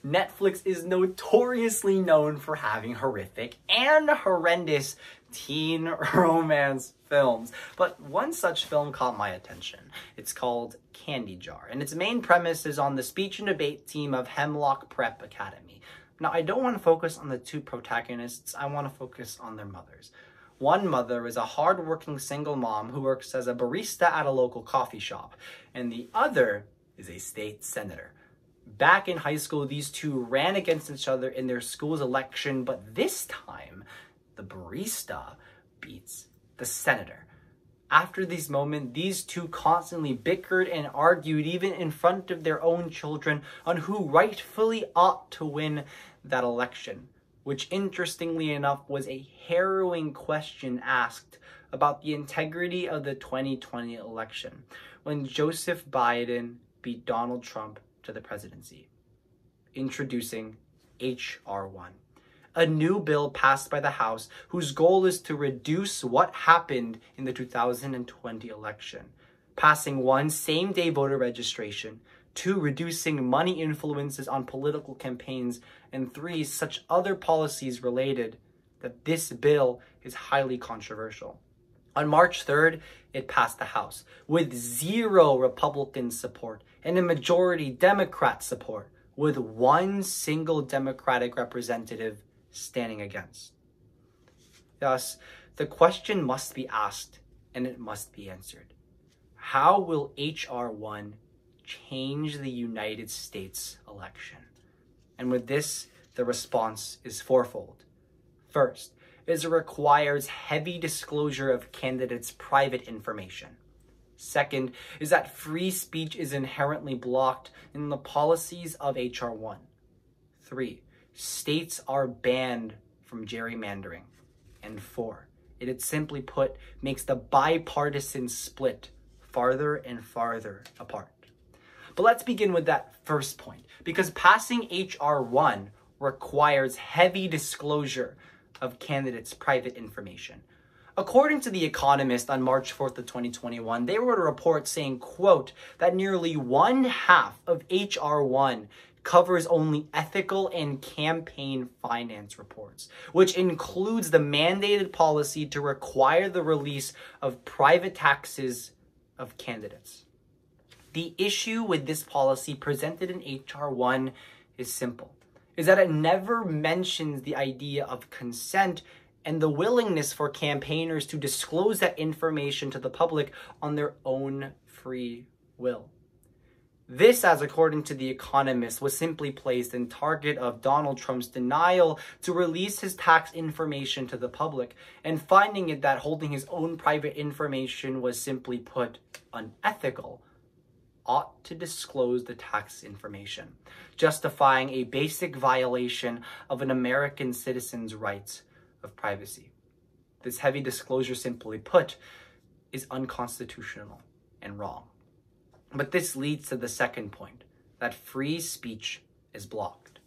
Netflix is notoriously known for having horrific and horrendous teen romance films, but one such film caught my attention. It's called Candy Jar, and its main premise is on the speech and debate team of Hemlock Prep Academy. Now, I don't want to focus on the two protagonists, I want to focus on their mothers. One mother is a hard-working single mom who works as a barista at a local coffee shop, and the other is a state senator. Back in high school, these two ran against each other in their school's election, but this time, the barista beats the senator. After this moment, these two constantly bickered and argued, even in front of their own children, on who rightfully ought to win that election, which interestingly enough was a harrowing question asked about the integrity of the 2020 election, when Joseph Biden beat Donald Trump to the presidency. Introducing H.R. 1. A new bill passed by the House whose goal is to reduce what happened in the 2020 election. Passing 1, same-day voter registration, 2, reducing money influences on political campaigns, and 3, such other policies related that this bill is highly controversial. On March 3rd, it passed the House with 0 Republican support and a majority Democrat support, with 1 single Democratic representative standing against. Thus, the question must be asked and it must be answered. How will H.R. 1 change the United States election? And with this, the response is fourfold. First, is it requires heavy disclosure of candidates' private information. Second, is that free speech is inherently blocked in the policies of H.R. 1. 3, states are banned from gerrymandering. And 4, it simply put makes the bipartisan split farther and farther apart. But let's begin with that first point, because passing H.R. 1 requires heavy disclosure of candidates' private information. According to The Economist on March 4th of 2021, they wrote a report saying, quote, that nearly 1/2 of H.R. 1 covers only ethical and campaign finance reports, which includes the mandated policy to require the release of private taxes of candidates. The issue with this policy presented in H.R. 1 is simple, is that it never mentions the idea of consent and the willingness for campaigners to disclose that information to the public on their own free will. This, as according to The Economist, was simply placed in target of Donald Trump's denial to release his tax information to the public, and finding it that holding his own private information was simply put unethical, ought to disclose the tax information, justifying a basic violation of an American citizen's rights of privacy. This heavy disclosure, simply put, is unconstitutional and wrong. But this leads to the second point, that free speech is blocked.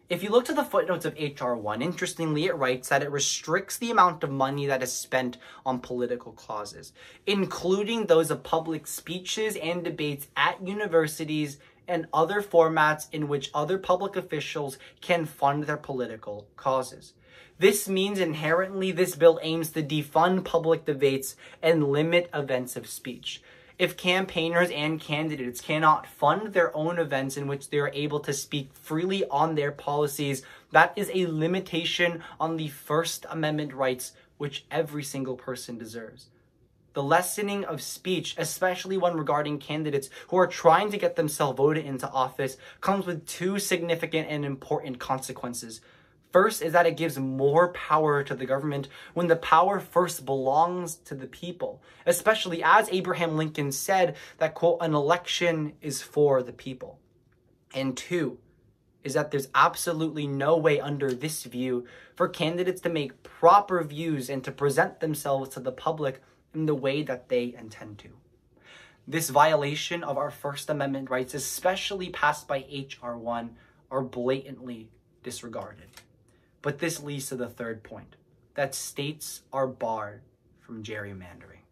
If you look to the footnotes of H.R. 1, interestingly, it writes that it restricts the amount of money that is spent on political causes, including those of public speeches and debates at universities and other formats in which other public officials can fund their political causes. This means inherently this bill aims to defund public debates and limit events of speech. If campaigners and candidates cannot fund their own events in which they are able to speak freely on their policies, that is a limitation on the First Amendment rights which every single person deserves. The lessening of speech, especially one regarding candidates who are trying to get themselves voted into office, comes with 2 significant and important consequences. First is that it gives more power to the government when the power first belongs to the people, especially as Abraham Lincoln said that, quote, an election is for the people. And 2 is that there's absolutely no way under this view for candidates to make proper views and to present themselves to the public in the way that they intend to. This violation of our First Amendment rights, especially passed by H.R. 1, are blatantly disregarded. But this leads to the third point, that states are barred from gerrymandering.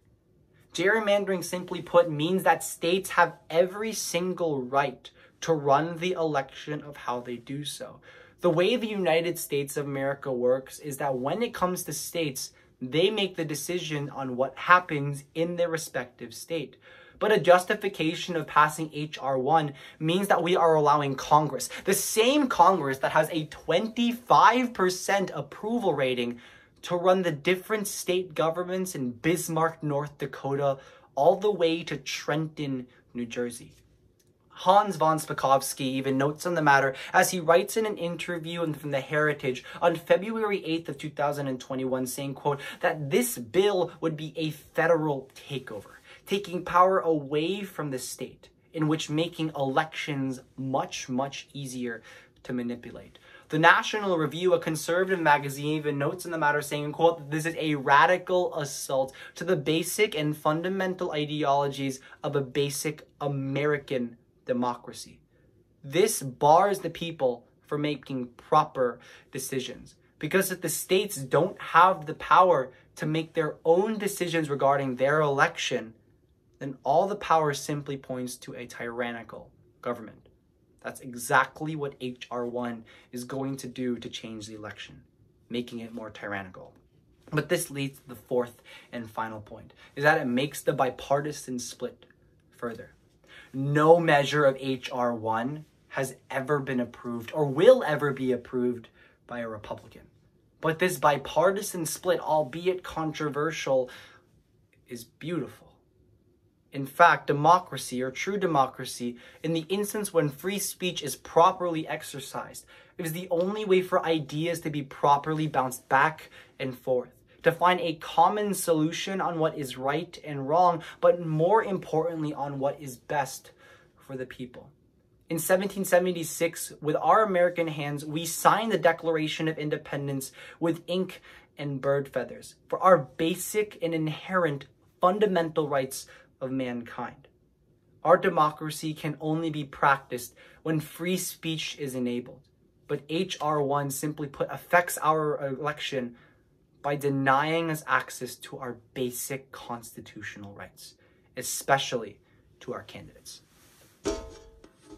Gerrymandering, simply put, means that states have every single right to run the election of how they do so. The way the United States of America works is that when it comes to states, they make the decision on what happens in their respective state. But a justification of passing H.R. 1 means that we are allowing Congress, the same Congress that has a 25% approval rating, to run the different state governments in Bismarck, North Dakota, all the way to Trenton, New Jersey. Hans von Spakovsky even notes on the matter as he writes in an interview from The Heritage on February 8th of 2021, saying, quote, that this bill would be a federal takeover, taking power away from the state, in which making elections much, much easier to manipulate. The National Review, a conservative magazine, even notes in the matter saying, quote, this is a radical assault to the basic and fundamental ideologies of a basic American democracy. This bars the people from making proper decisions, because if the states don't have the power to make their own decisions regarding their election, then all the power simply points to a tyrannical government. That's exactly what H.R. 1 is going to do to change the election, making it more tyrannical. But this leads to the fourth and final point, is that it makes the bipartisan split further. No measure of H.R. 1 has ever been approved or will ever be approved by a Republican. But this bipartisan split, albeit controversial, is beautiful. In fact, democracy, or true democracy, in the instance when free speech is properly exercised, is the only way for ideas to be properly bounced back and forth, to find a common solution on what is right and wrong, but more importantly, on what is best for the people. In 1776, with our American hands, we signed the Declaration of Independence with ink and bird feathers for our basic and inherent fundamental rights of mankind. Our democracy can only be practiced when free speech is enabled. But H.R. 1, simply put, affects our election by denying us access to our basic constitutional rights, especially to our candidates.